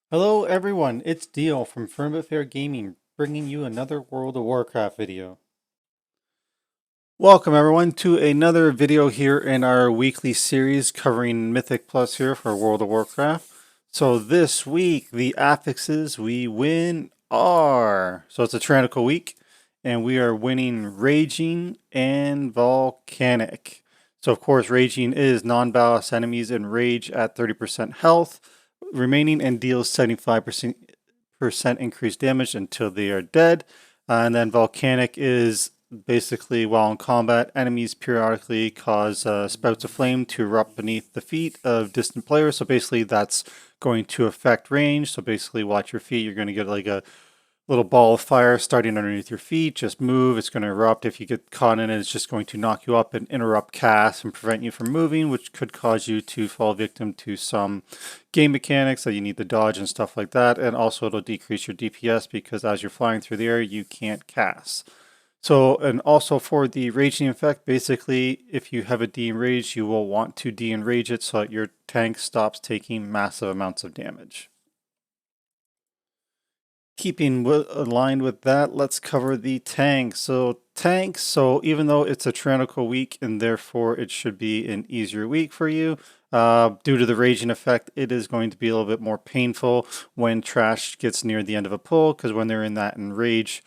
Hello everyone, it's Dio from Firm Fair Gaming, bringing you another World of Warcraft video. Welcome everyone to another video here in our weekly series covering Mythic Plus here for World of Warcraft. So this week, the affixes we win are... So it's a Tyrannical week, and we are winning Raging and Volcanic. So of course, Raging is non-balanced enemies in Rage at 30% health remaining and deals 75% increased damage until they are dead. And then Volcanic is basically while in combat, enemies periodically cause spouts of flame to erupt beneath the feet of distant players. So basically that's going to affect range. So basically watch your feet. You're going to get like a little ball of fire starting underneath your feet. Just move. It's going to erupt. If you get caught in it, it's just going to knock you up and interrupt cast and prevent you from moving, which could cause you to fall victim to some game mechanics that you need to dodge and stuff like that. And also it'll decrease your DPS because as you're flying through the air, you can't cast. So, and also for the raging effect, basically, if you have a de-enrage, you will want to de-enrage it so that your tank stops taking massive amounts of damage. Keeping aligned with that, let's cover the tanks. So even though it's a tyrannical week and therefore it should be an easier week for you, due to the raging effect, it is going to be a little bit more painful when trash gets near the end of a pull, because when they're in that enrage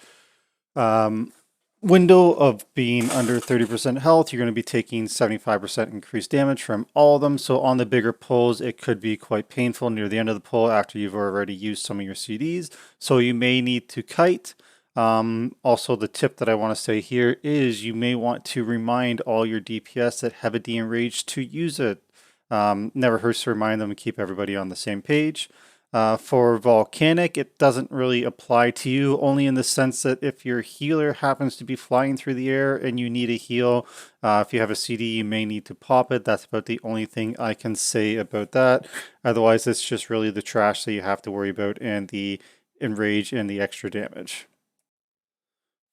window of being under 30% health, you're going to be taking 75% increased damage from all of them. So on the bigger pulls, it could be quite painful near the end of the pull after you've already used some of your CDs. So you may need to kite. Also, the tip that I want to say here is you may want to remind all your DPS that have a de-enrage to use it. Never hurts to remind them and keep everybody on the same page. For Volcanic, it doesn't really apply to you, only in the sense that if your healer happens to be flying through the air and you need a heal, if you have a CD, you may need to pop it. That's about the only thing I can say about that. Otherwise, it's just really the trash that you have to worry about and the enrage and the extra damage.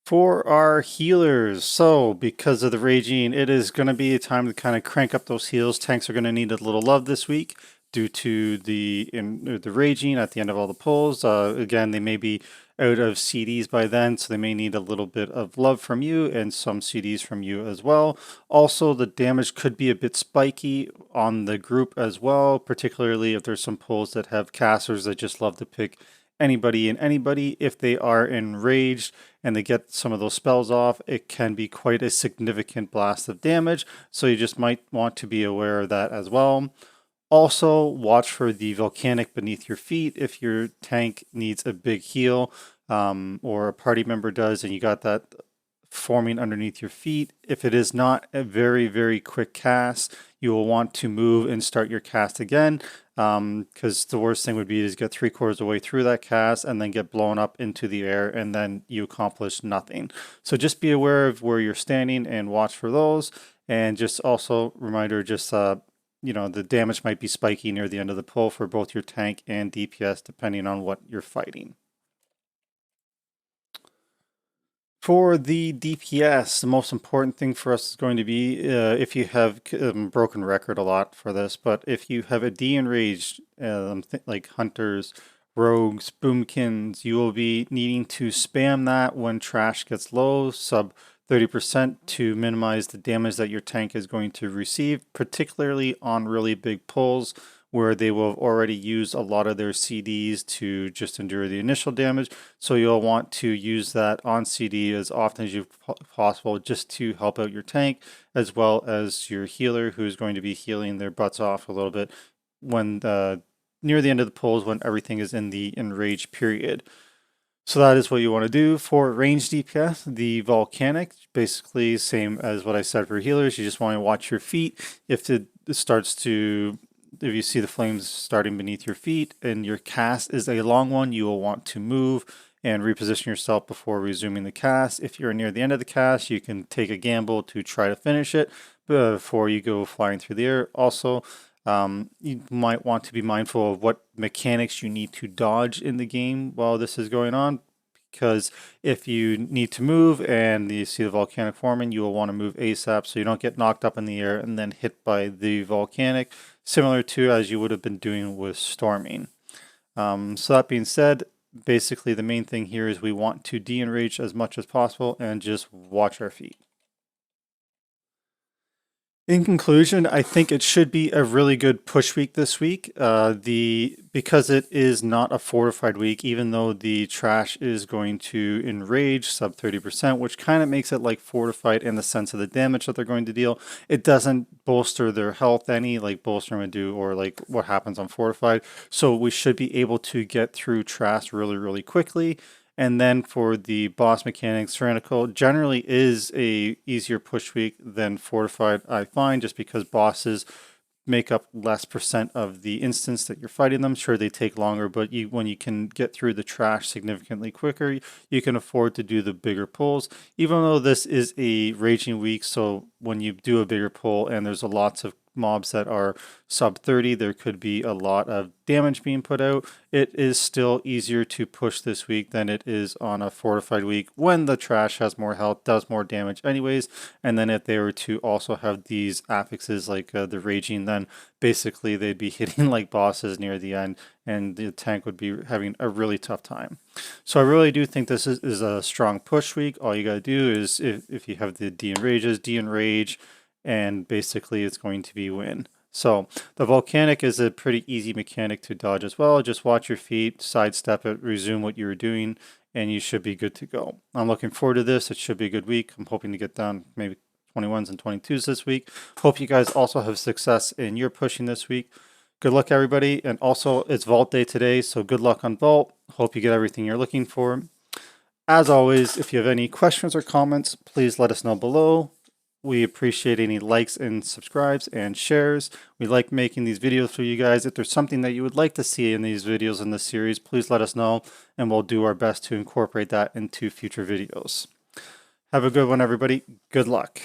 For our healers, so because of the raging, it is going to be a time to kind of crank up those heals. Tanks are going to need a little love this week due to the raging at the end of all the pulls. Again, they may be out of CDs by then, so they may need a little bit of love from you and some CDs from you as well. Also, the damage could be a bit spiky on the group as well, particularly if there's some pulls that have casters that just love to pick anybody and anybody. If they are enraged and they get some of those spells off, it can be quite a significant blast of damage. So you just might want to be aware of that as well. Also, watch for the volcanic beneath your feet if your tank needs a big heal, or a party member does, and you got that forming underneath your feet. If it is not a very, very quick cast, you will want to move and start your cast again, because the worst thing would be is get 3/4 of the way through that cast and then get blown up into the air and then you accomplish nothing. So just be aware of where you're standing and watch for those. And just also reminder, just the damage might be spiky near the end of the pull for both your tank and DPS, depending on what you're fighting. For the DPS, the most important thing for us is going to be, if you have broken record a lot for this, but if you have a de-enraged, like hunters, rogues, boomkins, you will be needing to spam that when trash gets low, sub 30%, to minimize the damage that your tank is going to receive, particularly on really big pulls where they will have already used a lot of their CDs to just endure the initial damage. So you'll want to use that on CD as often as possible just to help out your tank as well as your healer, who's going to be healing their butts off a little bit when near the end of the pulls, when everything is in the enraged period. So that is what you want to do. For ranged DPS, the Volcanic, basically same as what I said for healers. You just want to watch your feet. If you see the flames starting beneath your feet and your cast is a long one, you will want to move and reposition yourself before resuming the cast. If you're near the end of the cast, you can take a gamble to try to finish it before you go flying through the air. Also, you might want to be mindful of what mechanics you need to dodge in the game while this is going on, because if you need to move and you see the volcanic forming, you will want to move ASAP so you don't get knocked up in the air and then hit by the volcanic, similar to as you would have been doing with storming. So that being said, basically the main thing here is we want to de-enrage as much as possible and just watch our feet. In conclusion, I think it should be a really good push week this week. Because it is not a fortified week, even though the trash is going to enrage sub 30%, which kind of makes it like fortified in the sense of the damage that they're going to deal. It doesn't bolster their health any like bolster would do, or like what happens on fortified. So we should be able to get through trash really, really quickly. And then for the boss mechanics, Tyrannical generally is a easier push week than Fortified, I find, just because bosses make up less percent of the instance that you're fighting them. Sure, they take longer, but when you can get through the trash significantly quicker, you can afford to do the bigger pulls. Even though this is a raging week, so when you do a bigger pull and there's lots of mobs that are sub 30, there could be a lot of damage being put out. It is still easier to push this week than it is on a fortified week when the trash has more health, does more damage anyways. And then if they were to also have these affixes like the raging, then basically they'd be hitting like bosses near the end and the tank would be having a really tough time. So I really do think this is a strong push week. All you gotta do is if you have the de-enrage, and basically it's going to be win. So the Volcanic is a pretty easy mechanic to dodge as well. Just watch your feet, sidestep it, resume what you were doing, and you should be good to go. I'm looking forward to this. It should be a good week. I'm hoping to get down maybe 21s and 22s this week. Hope you guys also have success in your pushing this week. Good luck, everybody. And also, it's Vault Day today, so good luck on Vault. Hope you get everything you're looking for. As always, if you have any questions or comments, please let us know below. We appreciate any likes and subscribes and shares. We like making these videos for you guys. If there's something that you would like to see in these videos in this series, please let us know and we'll do our best to incorporate that into future videos. Have a good one, everybody. Good luck.